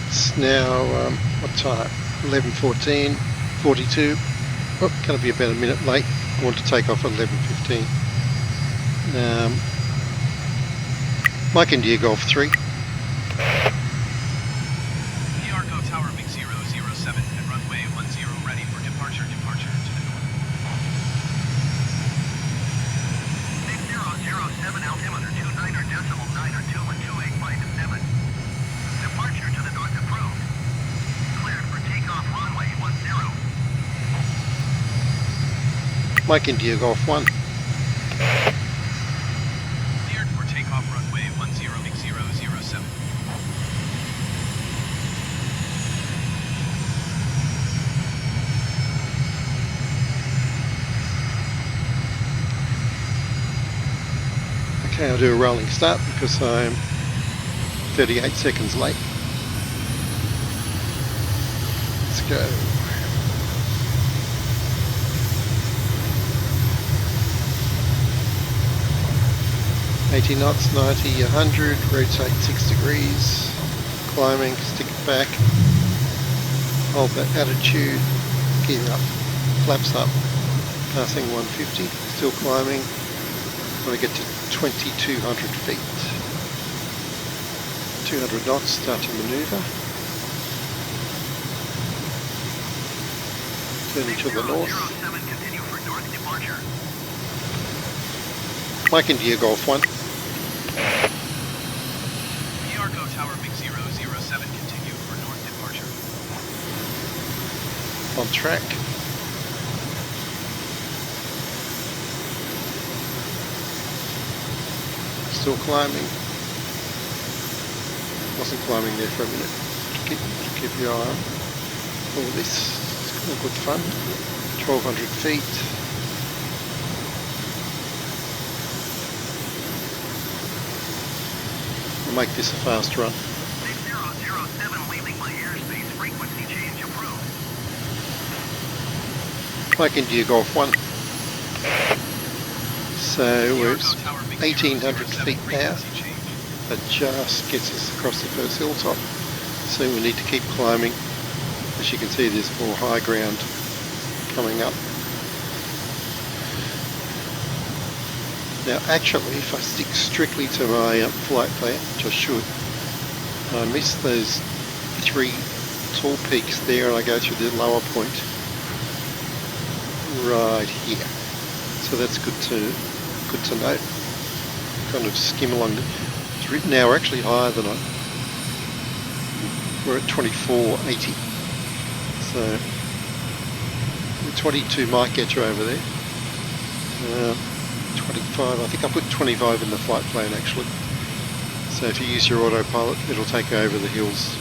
It's now, what time? 11:14, 42. Oh, going to be about a minute late. I want to take off at 11:15. Mike India Golf 3. Go Tower Big 007 at runway 10 ready for departure to the north. 6007 altimeter 29 decimal 9 or 2 and 285 7. Departure to the north approved. Cleared for takeoff runway 10. Mike India Golf 1. Cleared for takeoff runway 10 Big 007. Okay, I'll do a rolling start because I'm 38 seconds late. Let's go. $80 knots, 90, 100, rotate 6 degrees, climbing, stick it back, hold that attitude, gear up, flaps up, passing 150, still climbing, want to get to 2,200 feet. 200 knots, start to manoeuvre. Turning to the north. Mike India Golf 1. Go Tower Big 007 continue for north departure. On track. Still climbing. Wasn't climbing there for a minute. Keep your eye on all this. It's all good fun. 1,200 feet. I'll make this a fast run. 6007 leaving my airspace, frequency change approved. Mike India Golf 1. So we're 1,800 feet now. That just gets us across the first hilltop. So we need to keep climbing. As you can see, there's more high ground coming up. Now actually, if I stick strictly to my flight plan, which I should, I miss those 3 tall peaks there and I go through the lower point right here. So that's good to note. Kind of skim along. It's written now, we're actually higher than we're at 2480. So the 22 might get you over there. 25, I think I put 25 in the flight plan actually. So if you use your autopilot, it'll take you over the hills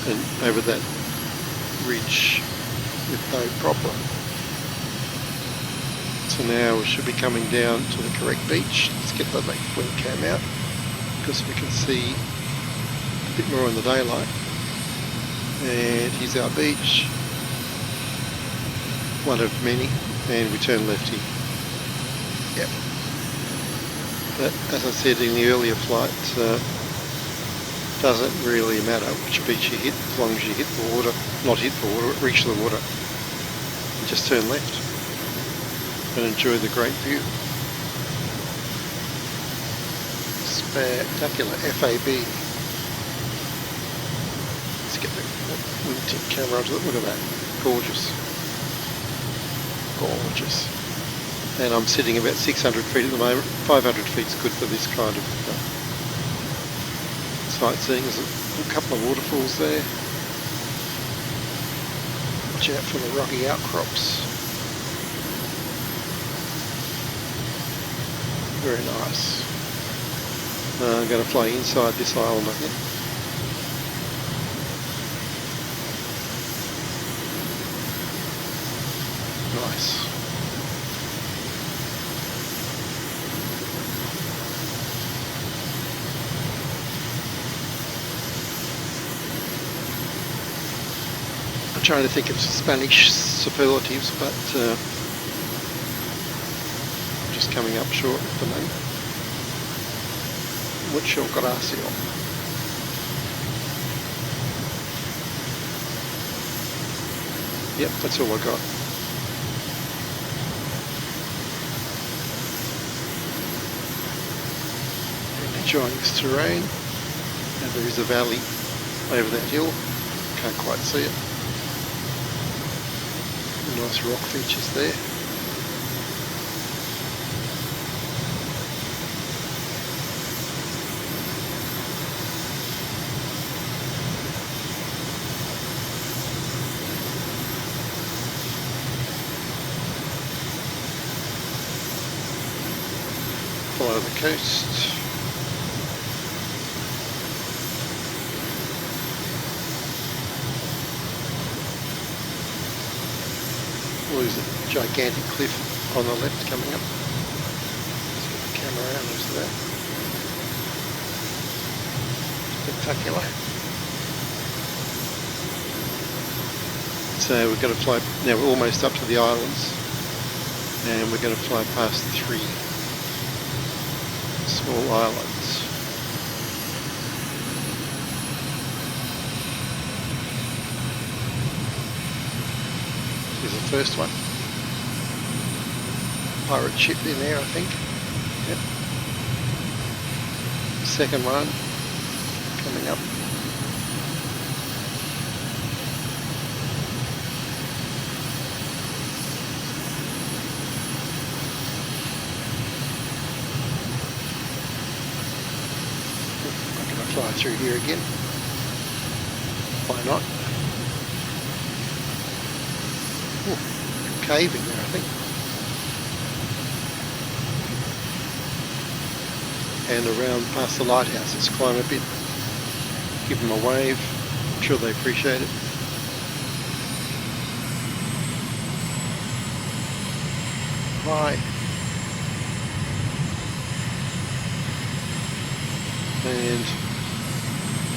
and over that ridge with no problem. So now we should be coming down to the correct beach. Let's get the webcam out because we can see a bit more in the daylight. And here's our beach, one of many, and we turn left here. Yep. But as I said in the earlier flight, doesn't really matter which beach you hit as long as you hit the water, not hit the water, reach the water. And just turn left and enjoy the great view. Spectacular FAB. Let's get the wingtip camera onto it. Look at that. Gorgeous. Gorgeous. And I'm sitting about 600 feet at the moment. 500 feet is good for this kind of sightseeing. There's a couple of waterfalls there. Watch out for the rocky outcrops. Very nice. I'm going to fly inside this island, I think. Nice. I'm trying to think of Spanish superlatives, but I'm just coming up short at the moment. Mucho gracias. Yep, that's all I got. And enjoying this terrain. And there is a valley over that hill. Can't quite see it. Nice rock features there. Follow the coast. Well, there's a gigantic cliff on the left coming up. Let's get the camera around onto that. Spectacular. So we're going to fly, now we're almost up to the islands, and we're going to fly past 3 small islands. Here's the first one. Pirate ship in there, I think. Yep. Second one coming up. Fly through here again. Why not? Ooh, cave in there, I think. And around past the lighthouse. Let's climb a bit. Give them a wave. I'm sure they appreciate it. Hi. And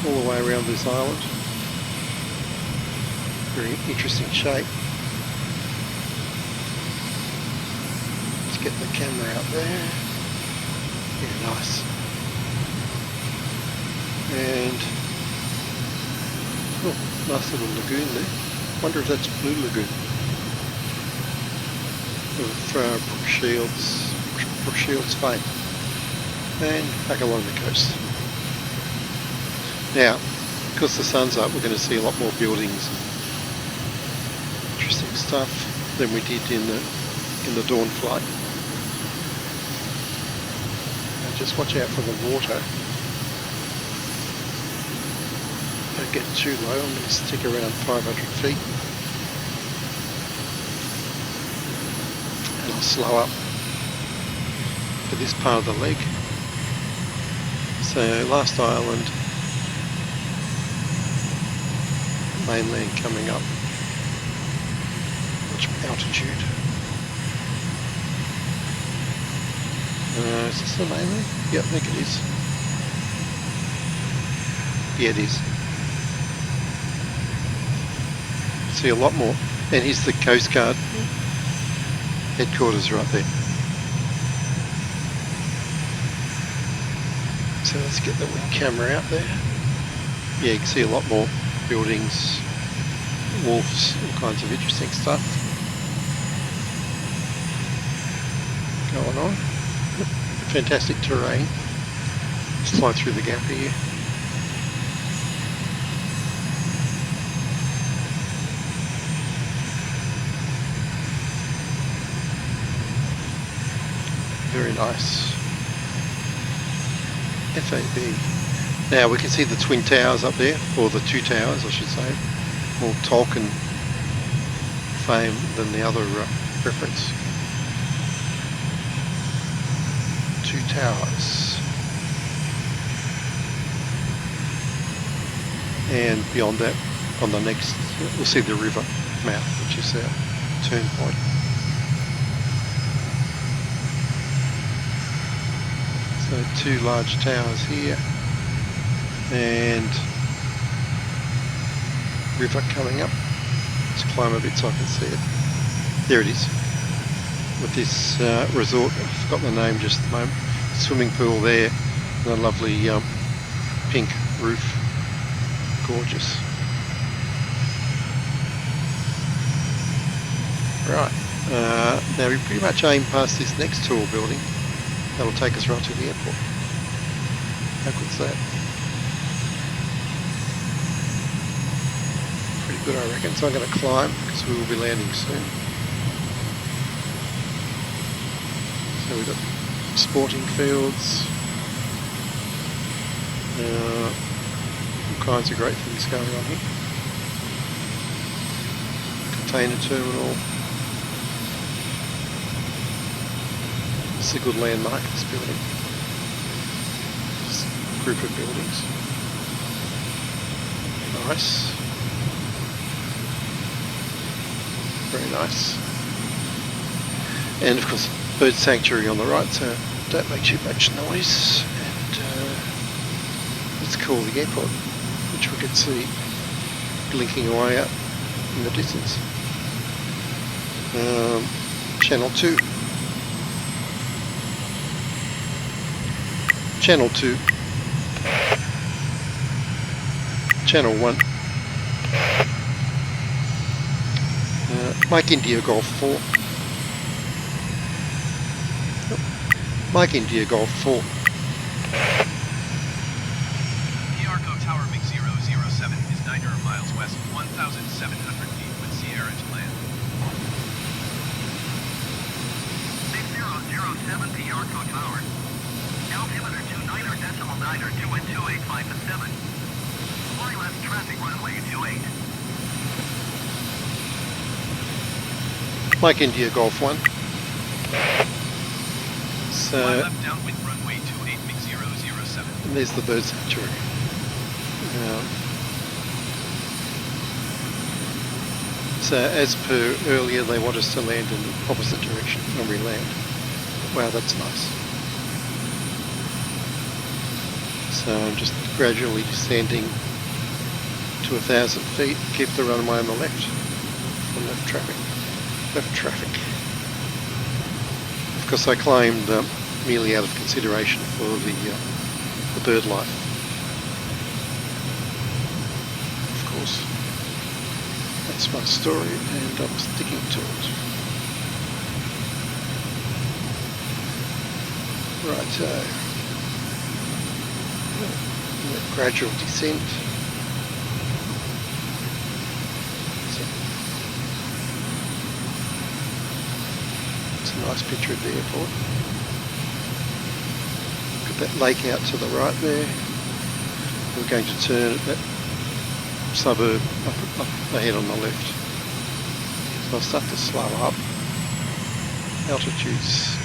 all the way around this island. Very interesting shape. Let's get the camera out there. Yeah, nice. And oh, nice little lagoon there. Wonder if that's Blue Lagoon. Of Brook Shields fame. And back along the coast. Now, because the sun's up, we're going to see a lot more buildings and interesting stuff than we did in the dawn flight. And just watch out for the water. Don't get too low. I'm going to stick around 500 feet. And I'll slow up for this part of the leg. So last island. Mainland coming up. Much altitude. Is this the mainland? Yep, I think it is. Yeah, it is. See a lot more. And here's the Coast Guard headquarters right there. So let's get the wing camera out there. Yeah, you can see a lot more buildings, wharfs, all kinds of interesting stuff going on. Fantastic terrain. Let's fly through the gap here. Very nice. FAB. Now we can see the twin towers up there, or the 2 towers I should say. More Tolkien fame than the other reference. 2 towers. And beyond that, on the next, we'll see the river mouth, which is our turn point. So 2 large towers here, and river coming up. Let's climb a bit so I can see it. There it is. With this resort, I've forgotten the name just at the moment. Swimming pool there, and a lovely pink roof. Gorgeous. Right, now we pretty much aim past this next tall building. That'll take us right to the airport. How good's that? Pretty good, I reckon. So I'm going to climb because we will be landing soon. So we've got sporting fields. All kinds of great things going on here. Container terminal. It's a good landmark, this building. This group of buildings. Nice. Very nice. And of course, bird sanctuary on the right, so don't make too much noise. And let's call the airport, which we can see blinking away out in the distance. Channel 2. Channel 2. Channel 1. Mike India Golf 4. Mike India Golf 4. Arco Tower MiG-007 is 900 miles west, 1,700 feet with Sierra to land. 6007 P Arco Tower. Altimeter 29.9 or 2 and 285 to 7. Fly left traffic runway 28. Mike India Golf 1. So, Fly left downwind runway 28 MiG-007. and there's the bird sanctuary. So as per earlier, they want us to land in the opposite direction when we land. Wow, that's nice. So I'm just gradually descending to 1,000 feet. Keep the runway on the left for left traffic. Left traffic. Of course, I climbed merely out of consideration for the bird life. Of course, that's my story, and I'm sticking to it. Righto. Gradual descent. It's a nice picture of the airport. Look at that lake out to the right there. We're going to turn at that suburb up ahead on the left. So I'll start to slow up. Altitude's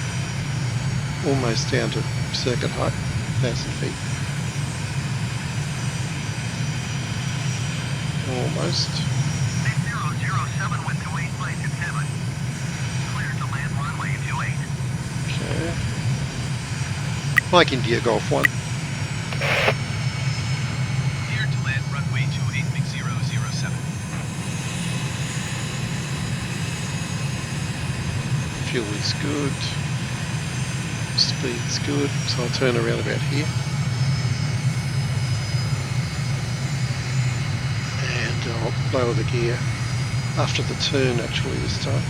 almost down to circuit height, 1,000 feet. Almost. 6007 with 28 flight at 7. Clear to land runway 28. Okay. Mike India Golf 1. Clear to land runway 28 MiG-007. Fuel is good. Speed's good. So I'll turn around about here. I'll lower the gear after the turn actually this time,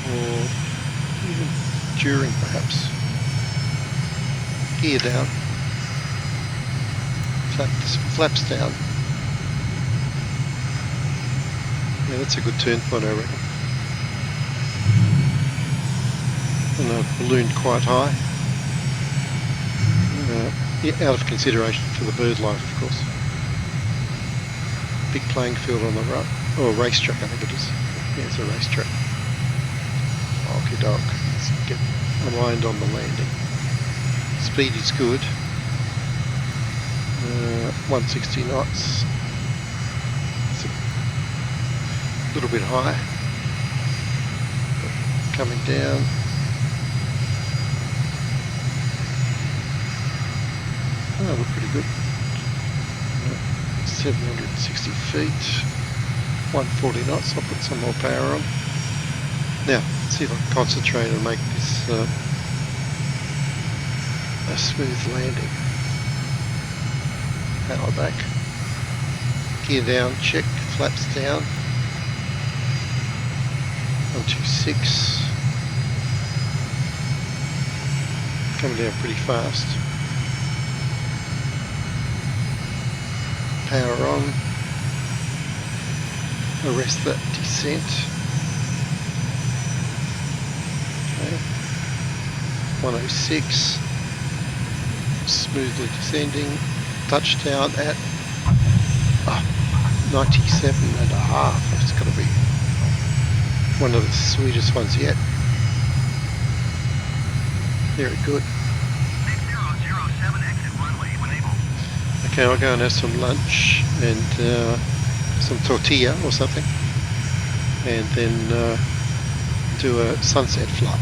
or even during perhaps. Gear down, flaps down. Yeah, that's a good turn point, I reckon. And I've ballooned quite high. Yeah, out of consideration for the bird life, of course. Big playing field on the right, or a racetrack, I think it is. Yeah, it's a racetrack. Okie doke. Let's get aligned on the landing. Speed is good. 160 knots. It's a little bit high. Coming down. Oh, we're pretty good. 760 feet, 140 knots. I'll put some more power on. Now, let's see if I can concentrate and make this a smooth landing. Power back. Gear down, check, flaps down. 126. Coming down pretty fast. Power on. Arrest that descent. Okay. 106. Smoothly descending. Touchdown at 97.5. It's got to be one of the sweetest ones yet. Very good. 6007 exit runway when able. Okay, I'll go and have some lunch and some tortilla or something, and then do a sunset flight.